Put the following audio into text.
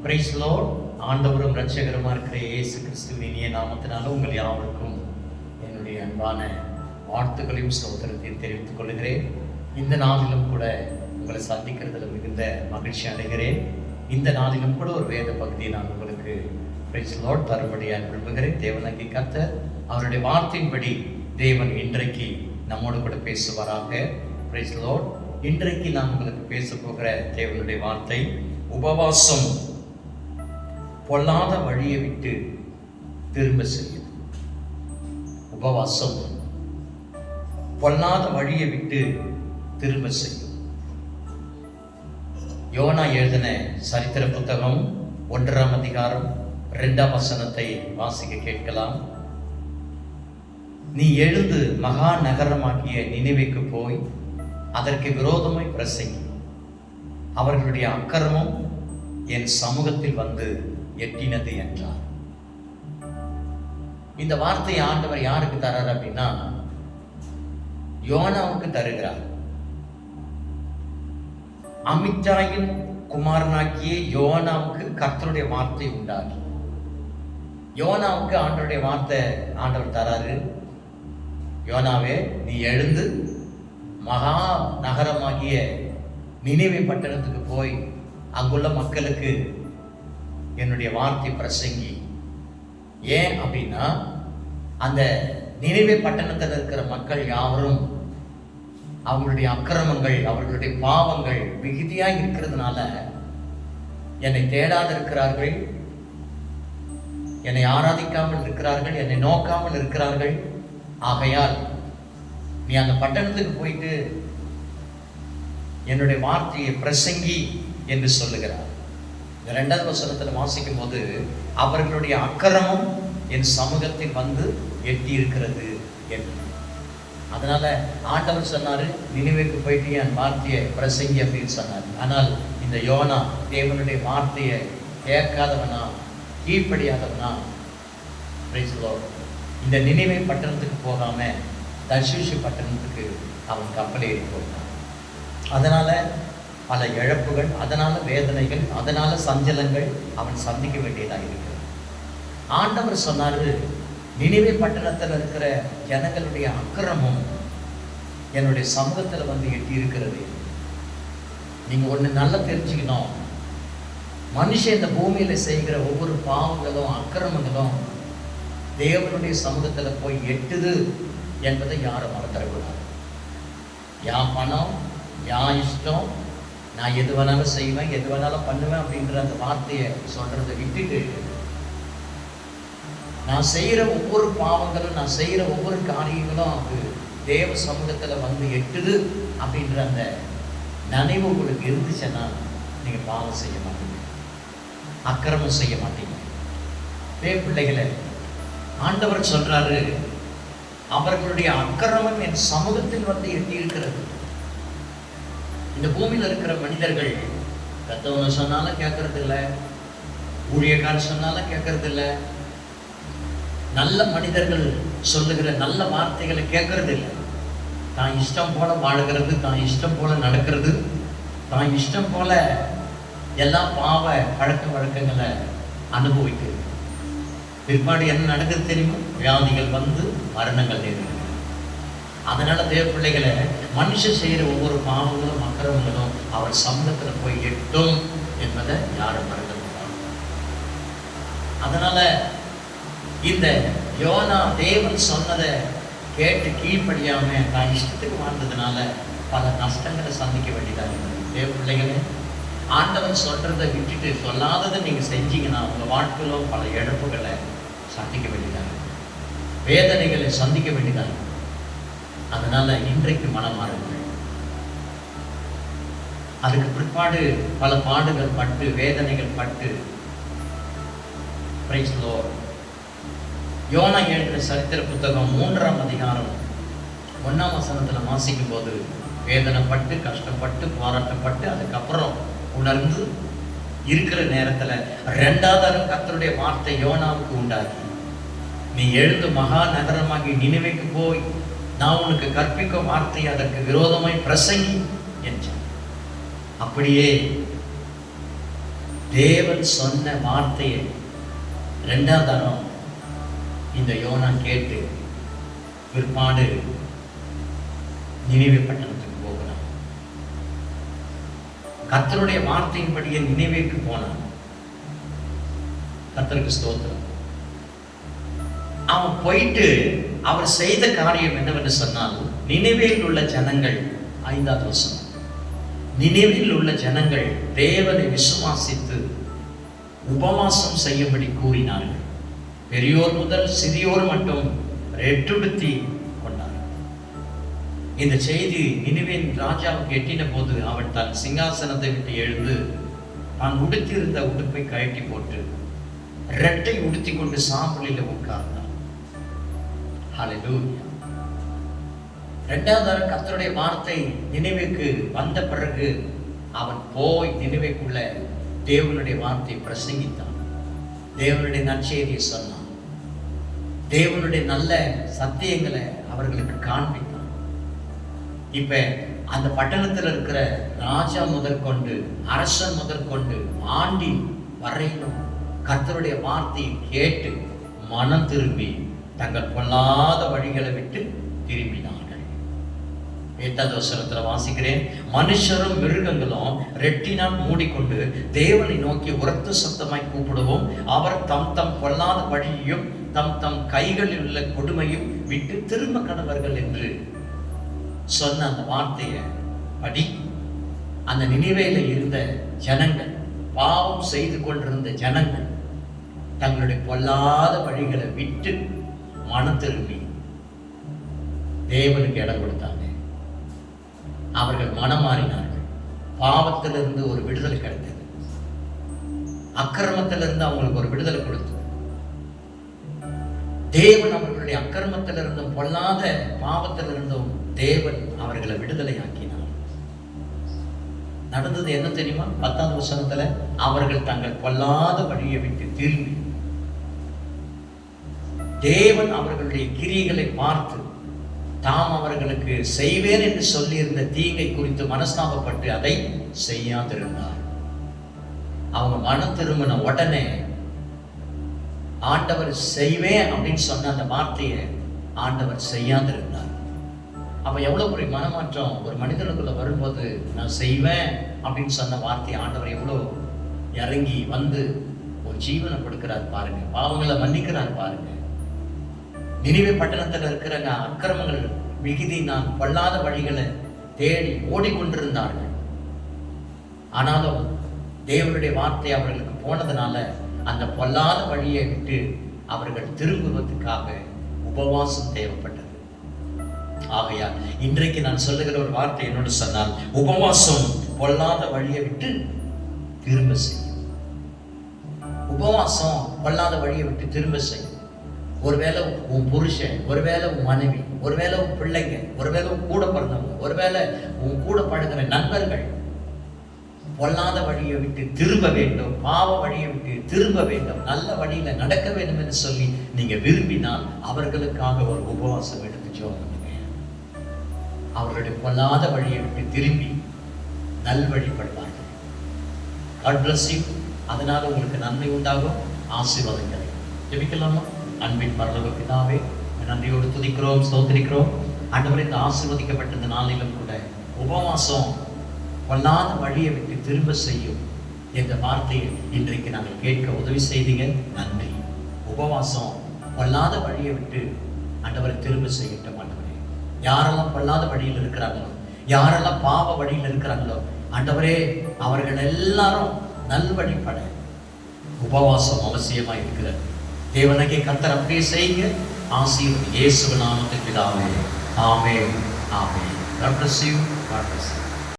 Price Lord. ஆண்டவரும் இரட்சகருமா இருக்கிற இயேசு கிறிஸ்துவின் இனிய நாமத்தினால உங்கள் யாவருக்கும் என்னுடைய அன்பான வாழ்த்துக்களையும் ஸ்தோத்திரத்தையும் தெரிவித்துக் கொள்கிறேன். இந்த நாளிலும் கூட உங்களை சந்திக்கிறதுல மிகுந்த மகிழ்ச்சி அடைகிறேன். இந்த நாளிலும் கூட ஒரு வேத பகுதியை நான் உங்களுக்கு பிரைஸ் லார்ட் தரும்படியாக விரும்புகிறேன். தேவனாகிய கர்த்தர் அவருடைய வார்த்தையின்படி தேவன் இன்றைக்கு நம்மோடு கூட பேசுவாராக. Price Lord. இன்றைக்கு நான் உங்களுக்கு பேச போகிற தேவனுடைய வார்த்தை, உபவாசம் பொல்லாத வழியை விட்டு திரும்ப செய்யும். உபவாசம் பொல்லாத வழியை விட்டு திரும்ப செய்யும். யோனா எழுதின சரித்திர புத்தகம் 1ஆம் அதிகாரம் 2ஆம் வசனத்தை வாசிக்க கேட்கலாம். நீ எழுந்து மகா நகரமாகிய நினிவேக்கு போய் அதற்கு விரோதமாய் பிரசங்கி, அவர்களுடைய அக்கிரமம் என் சமூகத்தில் வந்து எட்டினது என்றார். இந்த வார்த்தையை ஆண்டவர் யாருக்கு தரார் அப்படின்னா யோனாவுக்கு தருகிறார். அமித்தாயின் குமாரனாகிய யோனாவுக்கு கர்த்தருடைய வார்த்தை உண்டாகி, யோனாவுக்கு ஆண்டவருடைய வார்த்தை ஆண்டவர் தராரு. யோனாவே, நீ எழுந்து மகா நகரமாகிய நினிவே பட்டணத்துக்கு போய் அங்குள்ள மக்களுக்கு என்னுடைய வார்த்தை பிரசங்கி. ஏன் அப்படின்னா, அந்த நினிவே பட்டணத்தில் இருக்கிற மக்கள் யாவரும் அவர்களுடைய அக்கிரமங்கள், அவர்களுடைய பாவங்கள் மிகுதியாக இருக்கிறதுனால என்னை தேடாது இருக்கிறார்கள், என்னை ஆராதிக்காமல் இருக்கிறார்கள், என்னை நோக்காமல் இருக்கிறார்கள். ஆகையால் நீ அந்த பட்டணத்துக்கு போயிட்டு என்னுடைய வார்த்தையை பிரசங்கி என்று சொல்லுகிறார். 2ஆவது வசனத்தில் வாசிக்கும் போது, அவர்களுடைய அக்கிரமம் என் சமூகத்தில் வந்து எட்டி இருக்கிறது என்று. அதனால ஆண்டவர் சொன்னாரு, நினிவேக்கு போயிட்டு என் வார்த்தையை பிரசங்கி அப்படின்னு சொன்னார். ஆனால் இந்த யோனா தேவனுடைய வார்த்தையை கேட்காதவனா, கீழ்ப்படியாதவனா, இந்த நினிவே பட்டணத்துக்கு போகாம தர்ஷீஷு பட்டணத்துக்கு அவன் கப்பல் ஏறி போனான். அதனால பல இழப்புகள், அதனால வேதனைகள், அதனால சஞ்சலங்கள் அவன் சந்திக்க வேண்டியதாக இருக்கிறது. ஆண்டவர் சொன்னாரு, நினிவே பட்டணத்தில் இருக்கிற ஜனங்களுடைய அக்கிரமம் என்னுடைய சமூகத்தில் வந்து எட்டி இருக்கிறது. நீங்க ஒண்ணு நல்லா தெரிஞ்சுக்கணும், மனுஷன் இந்த பூமியில செய்கிற ஒவ்வொரு பாவங்களும் அக்கிரமங்களும் தேவனுடைய சமூகத்தில் போய் எட்டுது என்பதை யாரும் மறந்துடக்கூடாது. என் பணம், என் இஷ்டம், நான் எது வேணாலும் செய்வேன், எது வேணாலும் பண்ணுவேன் அப்படின்ற அந்த வார்த்தையை சொல்றதை விட்டுட்டு, நான் செய்கிற ஒவ்வொரு பாவங்களும், நான் செய்கிற ஒவ்வொரு காரியங்களும் அது தேவ சமூகத்தில் வந்து எட்டுது அப்படின்ற அந்த நினைவு உங்களுக்கு இருந்துச்சுன்னா நீங்கள் பாவம் செய்ய மாட்டீங்க, அக்கிரமம் செய்ய மாட்டீங்க. பிள்ளைகளை ஆண்டவர் சொல்றாரு, அவர்களுடைய அக்கிரமம் என் சமூகத்தில் வந்து எட்டி இருக்கிறது. இந்த பூமியில் இருக்கிற மனிதர்கள் கத்தவங்க சொன்னாலும் கேட்கறது இல்லை, ஊழியக்காரர் சொன்னாலும் கேட்கறது இல்லை, நல்ல மனிதர்கள் சொல்லுகிற நல்ல வார்த்தைகளை கேட்கறது இல்லை. தான் இஷ்டம் போல வாழுகிறது, தான் இஷ்டம் போல நடக்கிறது, தான் இஷ்டம் போல எல்லா பாவ பழக்க வழக்கங்களை அனுபவிக்கிறது. பிற்பாடு என்ன நடக்குது தெரியுமா? வியாதிகள் வந்து மரணங்கள் நேரிடும். அதனால தேவ பிள்ளைகளை, மனுஷன் செய்கிற ஒவ்வொரு பாவங்களும் அக்கிரமங்களும் அவர் சமூகத்தில் போய் எட்டும் என்பதை யாரும் மறந்துவிட்டாங்க. அதனால இந்த யோனா தேவன் சொன்னதை கேட்டு கீழ்ப்படியாம தான் இஷ்டத்துக்கு வாழ்ந்ததுனால பல நஷ்டங்களை சந்திக்க வேண்டியதாக இருந்தது. தேவ பிள்ளைகளே, ஆண்டவன் சொல்றதை விட்டுட்டு சொல்லாததை நீங்க செஞ்சீங்கன்னா உங்க வாழ்க்கையில பல இழப்புகளை சந்திக்க வேண்டியதாக, வேதனைகளை சந்திக்க வேண்டியதாக. அதனால இன்றைக்கு மனம் மாறுங்கள். அதுக்கு பிற்பாடு பல பாடுகள் பட்டு, வேதனைகள் பட்டு, பிரைஸ் லார்ட். யோனா எழுதின சரித்திர புத்தகம் 3ஆம் அதிகாரம் 1ஆம் வசனத்துல வாசிக்கும் போது, வேதனைப்பட்டு, கஷ்டப்பட்டு, போராட்டப்பட்டு, அதுக்கப்புறம் உணர்ந்து இருக்கிற நேரத்துல 2வது கர்த்தருடைய வார்த்தை யோனாவுக்கு உண்டாகி, நீ எழுந்து மகா நகரமாகி நினிவேக்கு போய் நான் உனக்கு கற்பிக்கும் வார்த்தை அதற்கு விரோதமாய் பிரசங்கி என்றார். அப்படியே தேவன் சொன்ன வார்த்தையை 2ஆம் தரம் இந்த யோனா கேட்டு பிற்பாடு நினிவே பட்டணத்துக்கு போகிறான். கர்த்தருடைய வார்த்தையின்படியே நினிவேக்கு போனான். கர்த்தருக்கு ஸ்தோத்திரம். அவன் போயிட்டு அவர் செய்த காரியம் என்னவென்று சொன்னால், நினிவேயில் உள்ள ஜனங்கள் 5வது வசனம், நினிவேயில் உள்ள ஜனங்கள் தேவனை விசுவாசித்து உபவாசம் செய்யும்படி கூறினார்கள். பெரியோர் முதல் சிறியோர் மட்டும் ரெட்டுடுத்தி கொண்டார்கள். இந்த செய்தி நினிவேன் ராஜாவுக்கு எட்டின போது அவன் தன் சிங்காசனத்தை விட்டு எழுந்து தான் உடுத்தியிருந்த உடுப்பை கழட்டி போட்டு ரெட்டை உடுத்தி கொண்டு சாம்பலில் உட்கார்ந்தான். ஹல்லேலூயா. 2ஆவது தரம் கர்த்தருடைய வார்த்தை நினிவேக்கு வந்த பிறகு அவன் போய் நினிவேக்குள்ள தேவனுடைய வார்த்தையை பிரசங்கித்தான். தேவனுடைய நற்செய்தியை சொன்னான். தேவனுடைய நல்ல சத்தியங்களை அவர்களுக்கு காண்பித்தான். இப்ப அந்த பட்டணத்தில் இருக்கிற ராஜா முதற்கொண்டு அரசன் முதற்கொண்டு ஆண்டி வரையிலும் கர்த்தருடைய வார்த்தையை கேட்டு மனம் திரும்பி தங்கள் பொல்லாத வழிகளை விட்டு திரும்பினார்கள். 8வது வசனத்துல வாசிக்கிறேன். மனுஷரும் மிருகங்களும் ரெட்டினால் மூடிக்கொண்டு தேவனை நோக்கி உரத்த சத்தமாய் கூப்பிடுவோம். அவர் தம் தம் பொல்லாத வழியையும் தம் தம் கைகளில் உள்ள கொடுமையும் விட்டு திரும்ப கடவர்கள் என்று சொன்ன அந்த வார்த்தையை படி அந்த நினிவேல இருந்த ஜனங்கள், பாவம் செய்து கொண்டிருந்த ஜனங்கள் தங்களுடைய பொல்லாத வழிகளை விட்டு மனம் திரும்பி தேவனுக்கு இடம் கொடுத்தாங்க. அவர்கள் மனம் மாறினார்கள். பாவத்திலிருந்து ஒரு விடுதலை கிடைத்தது. அக்கிரமத்திலிருந்து அவங்களுக்கு ஒரு விடுதலை கொடுத்தது. தேவன் அவர்களுடைய அக்கிரமத்திலிருந்தும் பொல்லாத பாவத்திலிருந்தும் தேவன் அவர்களை விடுதலை ஆக்கினார். நடந்தது என்ன தெரியுமா? 10வது வசனத்துல அவர்கள் தங்கள் பொல்லாத வழியை விட்டு திரும்பி தேவன் அவர்களுடைய கிரியைகளை பார்த்து தாம் அவர்களுக்கு செய்வேன் என்று சொல்லியிருந்த தீங்கை குறித்து மனஸ்தாபப்பட்டு அதை செய்யாதிருந்தார். அவங்க மனம் திரும்பின உடனே ஆண்டவர் செய்வேன் அப்படின்னு சொன்ன அந்த வார்த்தையை ஆண்டவர் செய்யாதிருந்தார். அப்ப எவ்வளவு ஒரு மனமாற்றம் ஒரு மனிதனுக்குள்ள வரும்போது, நான் செய்வேன் அப்படின்னு சொன்ன வார்த்தையை ஆண்டவர் எவ்வளவு இறங்கி வந்து ஒரு ஜீவனை கொடுக்கிறார் பாருங்க. பாவங்களை மன்னிக்கிறார் பாருங்க. நினிவே பட்டணத்தில் இருக்கிற அக்கிரமங்கள் மிகுதி நான் பொல்லாத வழிகளை தேடி ஓடிக்கொண்டிருந்தார்கள். ஆனாலும் தேவனுடைய வார்த்தை அவர்களுக்கு போனதுனால அந்த பொல்லாத வழியை விட்டு அவர்கள் திரும்புவதற்காக உபவாசம் தேவைப்பட்டது. ஆகையால் இன்றைக்கு நான் சொல்லுகிற ஒரு வார்த்தை என்னோடு சொன்னால், உபவாசம் பொல்லாத வழியை விட்டு திரும்ப செய்யும். உபவாசம் பொல்லாத வழியை விட்டு திரும்ப செய்யும். ஒருவேளை உன் புருஷன், ஒருவேளை உன் மனைவி, ஒருவேளை உன் பிள்ளைங்க, ஒருவேளை உன் கூட பிறந்தவங்க, ஒருவேளை உன் கூட பழகிற நண்பர்கள் பொல்லாத வழியை விட்டு திரும்ப வேண்டும், பாவ வழியை விட்டு திரும்ப வேண்டும், நல்ல வழியில நடக்க வேண்டும் என்று சொல்லி நீங்க விரும்பினால் அவர்களுக்காக ஒரு உபவாசம் எடுத்து ஜெபம் பண்ணுங்க. அவர்களுடைய பொல்லாத வழியை விட்டு திரும்பி நல்வழிப்படுவார்கள். God bless you. அதனால உங்களுக்கு நன்மை உண்டாகும், ஆசீர்வாதம் கிடைக்கும். ஜெபிக்கலாமா? அன்பின் பரலோக பிதாவே, நன்றியோடு துதிக்கிறோம், ஸ்தோத்திரிக்கிறோம். ஆண்டவரே, இந்த ஆசீர்வதிக்கப்பட்ட இந்த நாளிலும் கூட உபவாசம் பொல்லாத வழியை விட்டு திரும்ப செய்யும் என்ற வார்த்தையை இன்றைக்கு நாங்கள் கேட்க உதவி செய்தீங்க. நன்றி. உபவாசம் பொல்லாத வழியை விட்டு ஆண்டவரை திரும்ப செய்யட்டும். ஆண்டவரே, யாரெல்லாம் பொல்லாத வழியில் இருக்கிறாங்களோ, யாரெல்லாம் பாவ வழியில் இருக்கிறாங்களோ, ஆண்டவரே அவர்கள் எல்லாரும் நல்வழிப்பட உபவாசம் அவசியமா இருக்கிறது. தேவனுக்கே கர்த்தர் அப்படியே செய்யுங்க. ஆசீர்வதி இயேசுவின் நாமத்தில் பிதாவே. ஆமென். ஆமென். God bless you. God bless you.